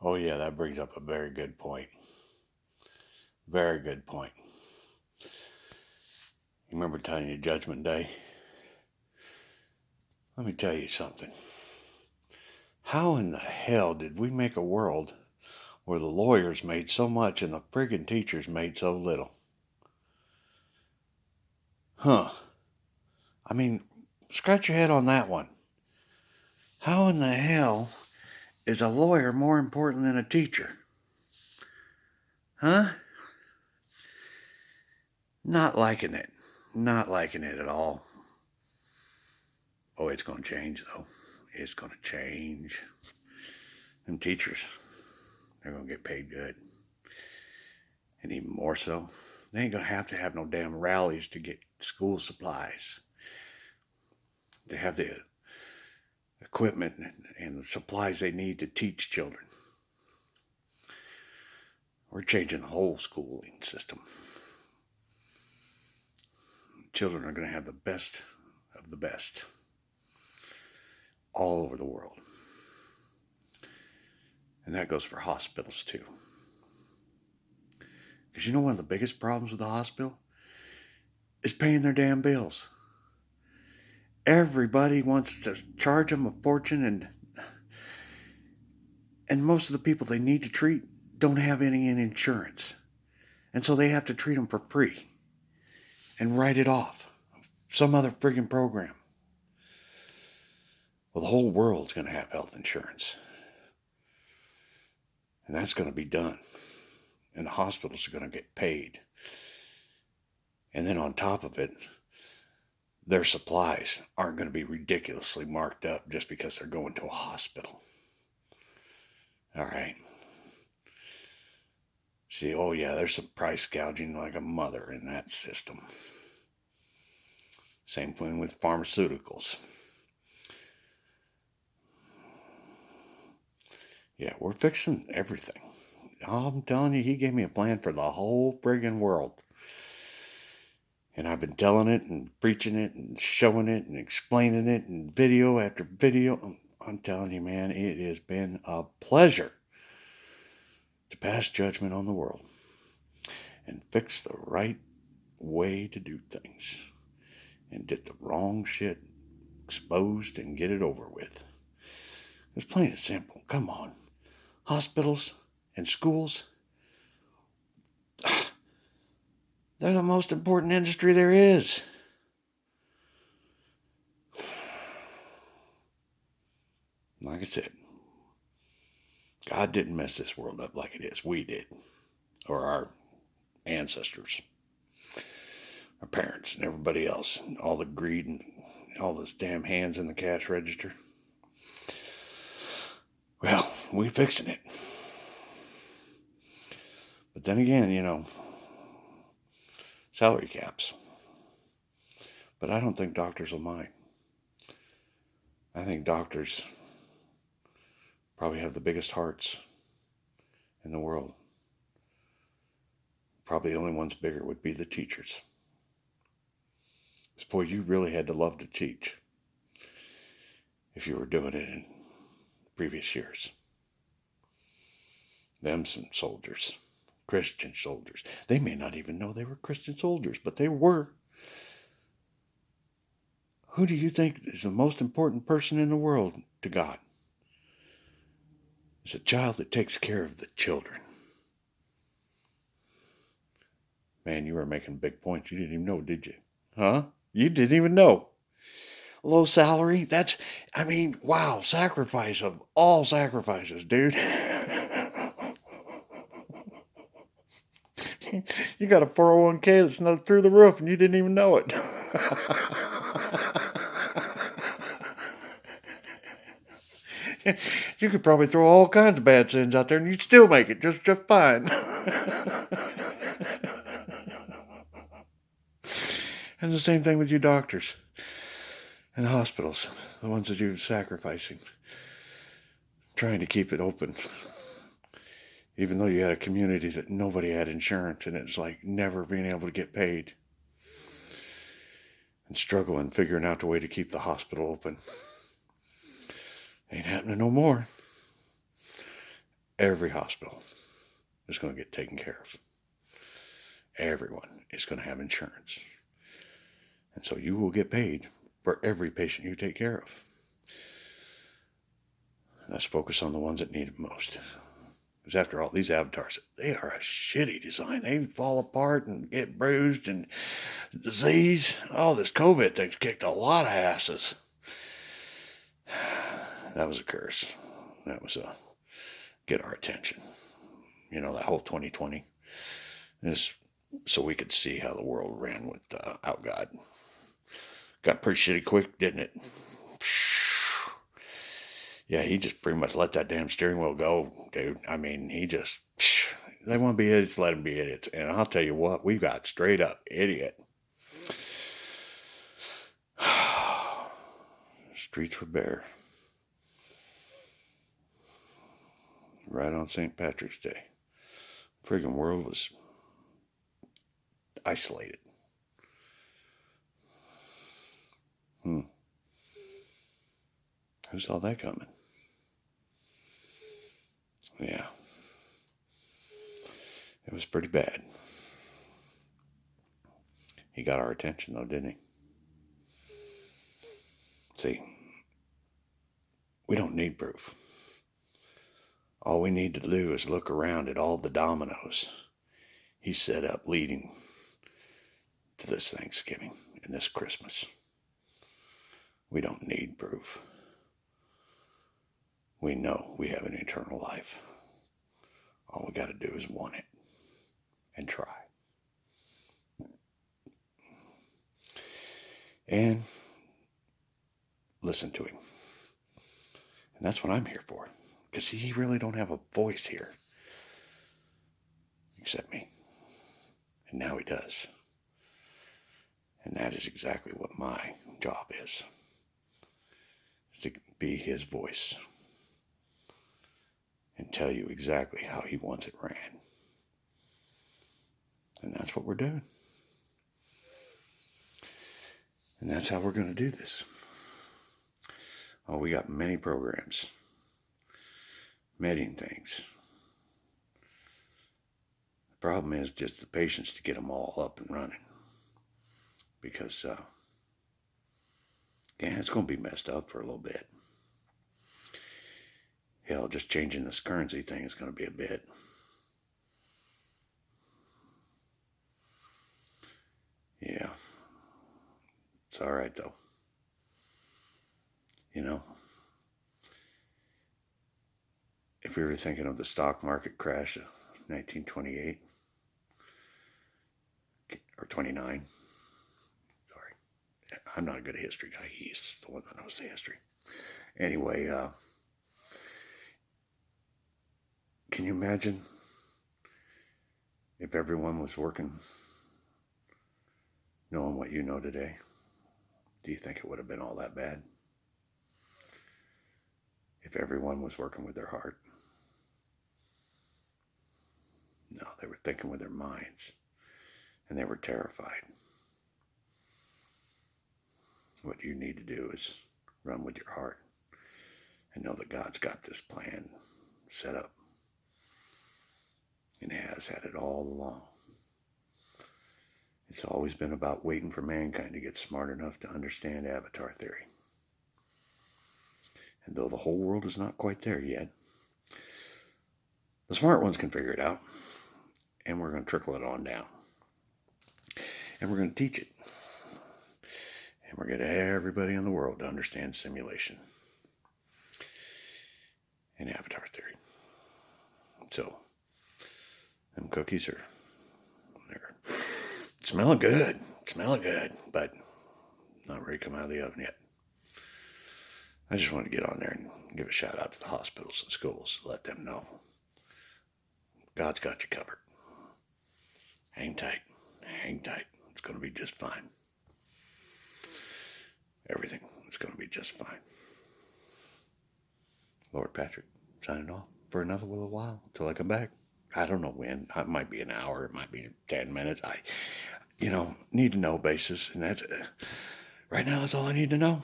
Oh, yeah, that brings up a very good point. Very good point. You remember telling you Judgment Day? Let me tell you something. How in the hell did we make a world where the lawyers made so much and the friggin' teachers made so little? Huh. I mean, scratch your head on that one. How in the hell is a lawyer more important than a teacher? Huh? Not liking it. Not liking it at all. Oh, it's going to change, though. It's going to change. Them teachers, they're going to get paid good. And even more so, they ain't going to have no damn rallies to get school supplies. They have the equipment and the supplies they need to teach children. We're changing the whole schooling system. Children are going to have the best of the best all over the world. And that goes for hospitals too. Because you know one of the biggest problems with the hospital is paying their damn bills. Everybody wants to charge them a fortune, and most of the people they need to treat don't have any insurance. And so they have to treat them for free and write it off. Some other friggin' program. Well, the whole world's going to have health insurance. And that's going to be done. And the hospitals are going to get paid. And then on top of it, their supplies aren't going to be ridiculously marked up just because they're going to a hospital. All right. See, oh yeah, there's some price gouging like a mother in that system. Same thing with pharmaceuticals. Yeah, we're fixing everything. I'm telling you, he gave me a plan for the whole friggin' world. And I've been telling it and preaching it and showing it and explaining it and video after video. I'm telling you, man, it has been a pleasure to pass judgment on the world and fix the right way to do things and get the wrong shit exposed and get it over with. It's plain and simple. Come on. Hospitals and schools, they're the most important industry there is. Like I said, God didn't mess this world up like it is. We did. Or our ancestors, our parents, and everybody else. And all the greed and all those damn hands in the cash register. Well, we fixing it. But then again, salary caps. But I don't think doctors will mind. I think doctors probably have the biggest hearts in the world. Probably the only ones bigger would be the teachers. Boy, you really had to love to teach if you were doing it in previous years. Them some soldiers, Christian soldiers. They may not even know they were Christian soldiers, but they were. Who do you think is the most important person in the world to God? It's a child that takes care of the children. Man, you were making big points. You didn't even know, did you? Huh? You didn't even know. Low salary? Wow, sacrifice of all sacrifices, dude. You got a 401k that's not through the roof and you didn't even know it. You could probably throw all kinds of bad sins out there and you'd still make it just fine. And the same thing with you doctors and hospitals, the ones that you're sacrificing, trying to keep it open. Even though you had a community that nobody had insurance and it's like never being able to get paid. And struggling, figuring out the way to keep the hospital open. Ain't happening no more. every hospital is going to get taken care of. Everyone is going to have insurance. And so you will get paid for every patient you take care of. Let's focus on the ones that need it most. Because after all, these avatars, they are a shitty design. They fall apart and get bruised and disease. Oh, this COVID thing's kicked a lot of asses. That was a curse. That was a get our attention. You know, that whole 2020 is so we could see how the world ran without God. Got pretty shitty quick, didn't it? Yeah, he just pretty much let that damn steering wheel go, dude. I mean, they want to be idiots, let them be idiots. And I'll tell you what, we got straight up idiot. Streets were bare. Right on St. Patrick's Day. Friggin' world was isolated. Who saw that coming? Yeah. It was pretty bad. He got our attention though, didn't he? See, we don't need proof. All we need to do is look around at all the dominoes he set up leading to this Thanksgiving and this Christmas. We don't need proof. We know we have an eternal life. All we got to do is want it and try. And listen to him. And that's what I'm here for. Because he really don't have a voice here. Except me. And now he does. And that is exactly what my job is to be his voice. And tell you exactly how he wants it ran. And that's what we're doing. And that's how we're going to do this. Oh, we got many programs. Many things. The problem is just the patience to get them all up and running. Because, it's going to be messed up for a little bit. Hell, just changing this currency thing is going to be a bit. Yeah. It's all right, though. You know, if we were thinking of the stock market crash of 1928 or 29, sorry, I'm not a good history guy. He's the one that knows the history. Anyway, can you imagine if everyone was working knowing what you know today? Do you think it would have been all that bad? If everyone was working with their heart? No, they were thinking with their minds, and they were terrified. What you need to do is run with your heart and know that God's got this plan set up, and has had it all along. It's always been about waiting for mankind to get smart enough to understand avatar theory. And though the whole world is not quite there yet, the smart ones can figure it out. And we're going to trickle it on down. And we're going to teach it. And we're going to get everybody in the world to understand simulation and avatar theory. So, them cookies they're smelling good. But not ready to come out of the oven yet. I just want to get on there and give a shout out to the hospitals and schools. Let them know God's got you covered. Hang tight. It's going to be just fine. Everything is going to be just fine. Lord Patrick, signing off for another little while until I come back. I don't know when. It might be an hour. It might be 10 minutes. I need to know basis. And right now, that's all I need to know.